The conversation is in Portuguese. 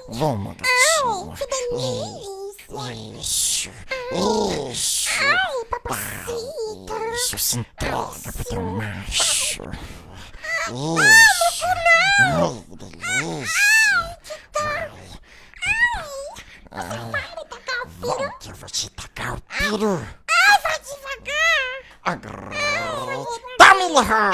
Vamos, Ai, que delícia! Isso. Ai, papacita! Isso, se entrega pro teu macho. Ai, Isso. não! Ai, delícia. Vai. Você vai me tacar o Vou piro? que eu vou te tacar o piro. Ai, vai devagar! Agora, tome-lhe rola.